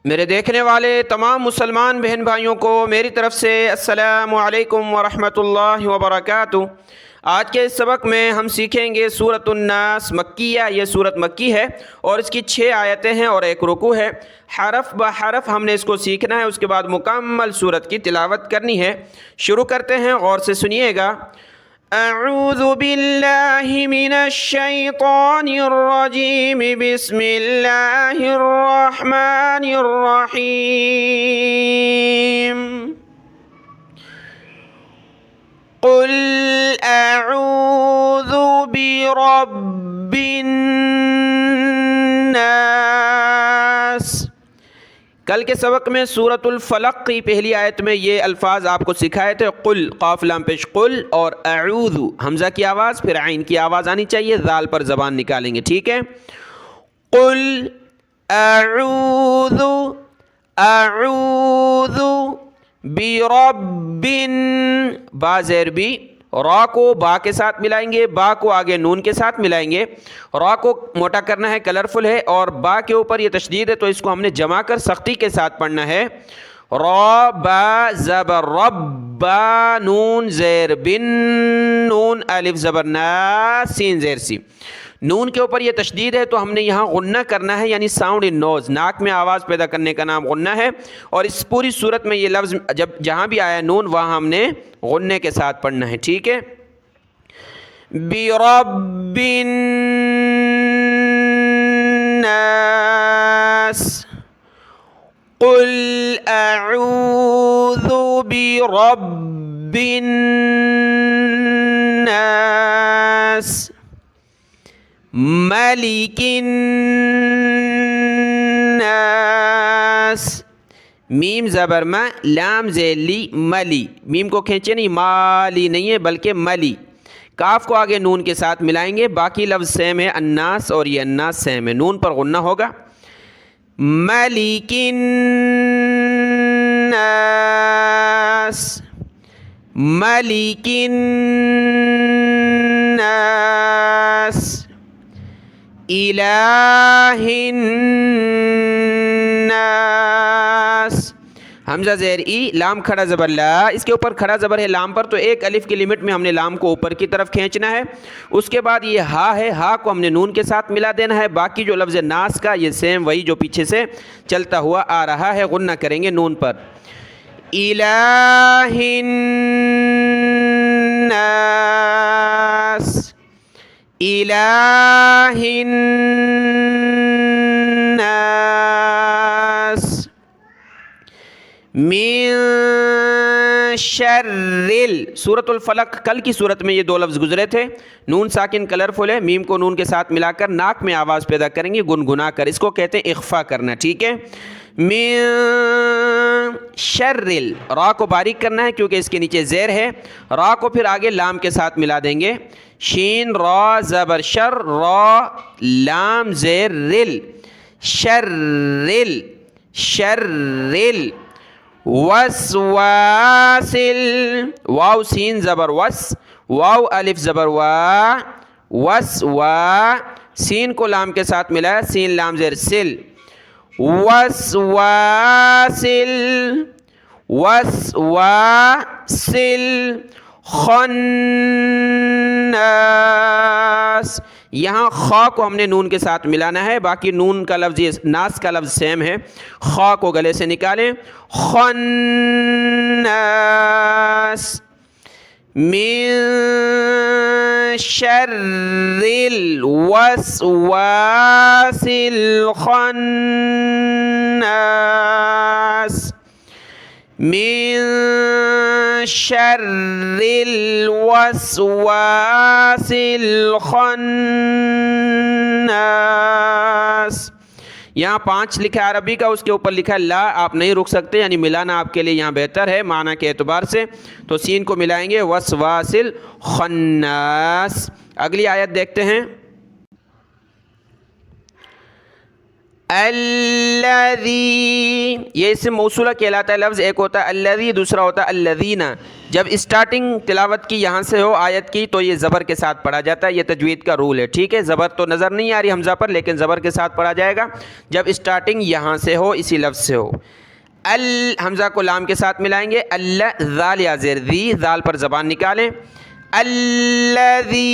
میرے دیکھنے والے تمام مسلمان بہن بھائیوں کو میری طرف سے السلام علیکم ورحمۃ اللہ وبرکاتہ۔ آج کے اس سبق میں ہم سیکھیں گے سورۃ الناس مکیہ۔ یہ سورت مکی ہے اور اس کی 6 آیتیں ہیں اور 1 رکوع ہے۔ حرف بہ حرف ہم نے اس کو سیکھنا ہے، اس کے بعد مکمل سورت کی تلاوت کرنی ہے۔ شروع کرتے ہیں، غور سے سنیے گا۔ اعوذ باللہ من الشیطان الرجیم، بسم اللہ الرحمن الرحیم۔ قل اعوذ برب الناس۔ کل کے سبق میں سورۃ الفلق کی پہلی آیت میں یہ الفاظ آپ کو سکھائے تھے، قل، قاف لام پیش قل، اور اعوذ، حمزہ کی آواز پھر عین کی آواز آنی چاہیے، ذال پر زبان نکالیں گے، ٹھیک ہے۔ قل اعوذ برب، با زیر بی، را کو با کے ساتھ ملائیں گے، با کو آگے نون کے ساتھ ملائیں گے، را کو موٹا کرنا ہے، کلرفل ہے، اور با کے اوپر یہ تشدید ہے تو اس کو ہم نے جمع کر سختی کے ساتھ پڑھنا ہے۔ را با زبر رب، با نون زیر بن، نون الف زبر نا، سین زیر سی۔ نون کے اوپر یہ تشدید ہے تو ہم نے یہاں غنہ کرنا ہے، یعنی ساؤنڈ ان نوز، ناک میں آواز پیدا کرنے کا نام غنہ ہے، اور اس پوری صورت میں یہ لفظ جہاں بھی آیا نون وہاں ہم نے غنے کے ساتھ پڑھنا ہے، ٹھیک ہے۔ برب الناس، قل اعوذ برب الناس، ملک الناس، میم زبر ما، لام ذیلی، ملی، میم کو کھینچے نہیں، مالی نہیں ہے بلکہ ملی، کاف کو آگے نون کے ساتھ ملائیں گے، باقی لفظ سیم ہے، الناس اور یہ الناس سیم ہے، نون پر غنہ ہوگا۔ ملک الناس، ملک الناس، الہ الناس، حمزہ زیر ای، لام کھڑا زبر لا، اس کے اوپر کھڑا زبر ہے لام پر تو ایک الف کی لمٹ میں ہم نے لام کو اوپر کی طرف کھینچنا ہے۔ اس کے بعد یہ ہا ہے، ہا کو ہم نے نون کے ساتھ ملا دینا ہے، باقی جو لفظ ناس کا یہ سیم وہی جو پیچھے سے چلتا ہوا آ رہا ہے، غنہ کریں گے نون پر۔ الہ الناس، الہ الناس، من شر سورۃ الفلق کل کی صورت میں یہ 2 لفظ گزرے تھے، نون ساکن کلرفل ہے، میم کو نون کے ساتھ ملا کر ناک میں آواز پیدا کریں گے گنگنا کر، اس کو کہتے ہیں اخفا کرنا، ٹھیک ہے۔ من شر، را کو باریک کرنا ہے کیونکہ اس کے نیچے زیر ہے، را کو پھر آگے لام کے ساتھ ملا دیں گے، شین را زبر شر، را لام زیر رل، شرل، شرل، وسواسل، واو سین زبر وس، واو الف زبر وا، وس وا، سین کو لام کے ساتھ ملایا، سین لام زیر سل، وسواسل، وسواسل، خناس، یہاں خا کو ہم نے نون کے ساتھ ملانا ہے، باقی نون کا لفظ یہ ناس کا لفظ سیم ہے، خا کو گلے سے نکالیں، خناس، من شر الوسواس الخناس، من شر الوسواس الخناس۔ یہاں 5 لکھا ہے عربی کا، اس کے اوپر لکھا ہے لا، آپ نہیں رک سکتے، یعنی ملانا آپ کے لیے یہاں بہتر ہے معنی کے اعتبار سے، تو سین کو ملائیں گے، وسواس الخناس۔ اگلی آیت دیکھتے ہیں۔ الذی، یہ اسم موصولہ کہلاتا ہے لفظ، ایک ہوتا ہے الذی، دوسرا ہوتا ہے الذین۔ جب اسٹارٹنگ تلاوت کی یہاں سے ہو آیت کی تو یہ زبر کے ساتھ پڑھا جاتا ہے، یہ تجوید کا رول ہے، ٹھیک ہے۔ زبر تو نظر نہیں آ رہی حمزہ پر، لیکن زبر کے ساتھ پڑھا جائے گا جب اسٹارٹنگ یہاں سے ہو، اسی لفظ سے ہو۔ حمزہ کو لام کے ساتھ ملائیں گے، اللہ، ذال یا زیر، ذی، ذال پر زبان نکالیں، الذی،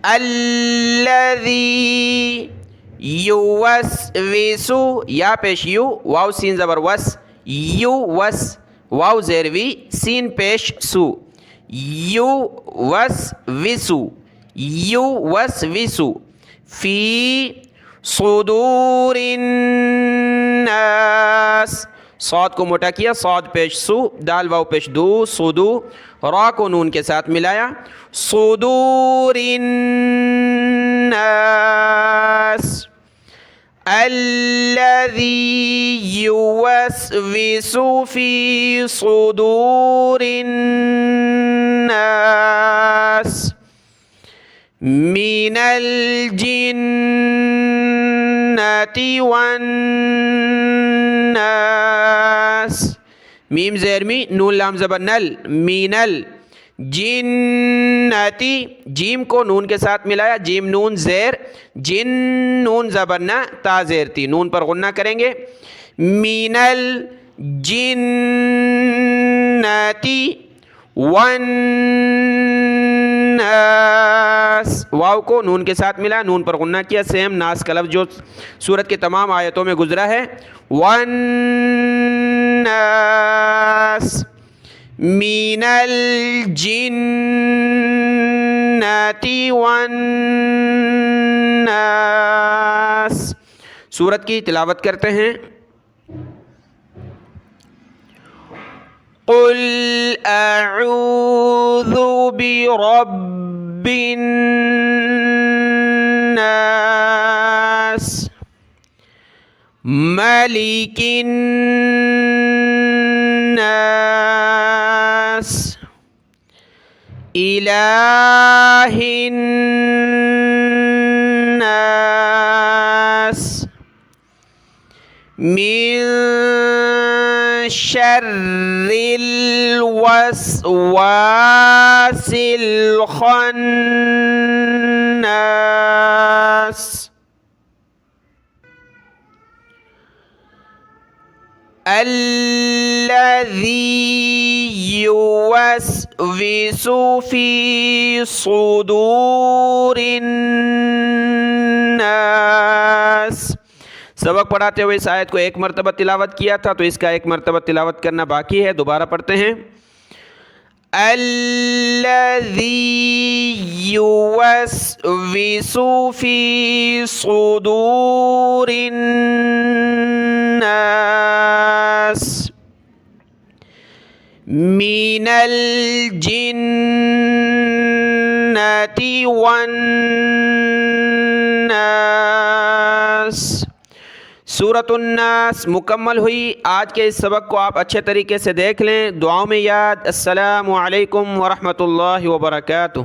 الذی یوسوسو، یا پیش یو، واو سین زبر وس، یو وس، واو زیر وی، سین پیش سو، یو وس وسو، یو وس وسو، فی صدور الناس، صاد کو موٹا کیا، صاد پیش سو، دال واو پیش دو، صدو، را کو نون کے ساتھ ملایا، صدور الناس، الذی یوسوس فی صدور الناس من الجنة والناس، میم زیر می، نون لام زبر نل، من الجنتی، جیم کو نون کے ساتھ ملایا، جیم نون زیر، جن نون زبر نہ، تا زیر تی، نون پر غنہ کریں گے، من الجنتی والناس، واو کو نون کے ساتھ ملا، نون پر غنہ کیا، سیم ناس کا لفظ جو سورت کے تمام آیتوں میں گزرا ہے، والناس من الجنة والناس۔ سورت کی تلاوت کرتے ہیں، قل اعوذ برب الناس ملک الناس الہ الناس من شر الوسواس الخناس الذی یوسوس فی صدور الناس۔ سبق پڑھاتے ہوئے اس آیت کو ایک مرتبہ تلاوت کیا تھا، تو اس کا ایک مرتبہ تلاوت کرنا باقی ہے، دوبارہ پڑھتے ہیں، الذی یوسوس فی صدور الناس من الجنة والناس۔ سورۃ الناس مکمل ہوئی۔ آج کے اس سبق کو آپ اچھے طریقے سے دیکھ لیں، دعاؤں میں یاد۔ السلام علیکم ورحمۃ اللہ وبرکاتہ۔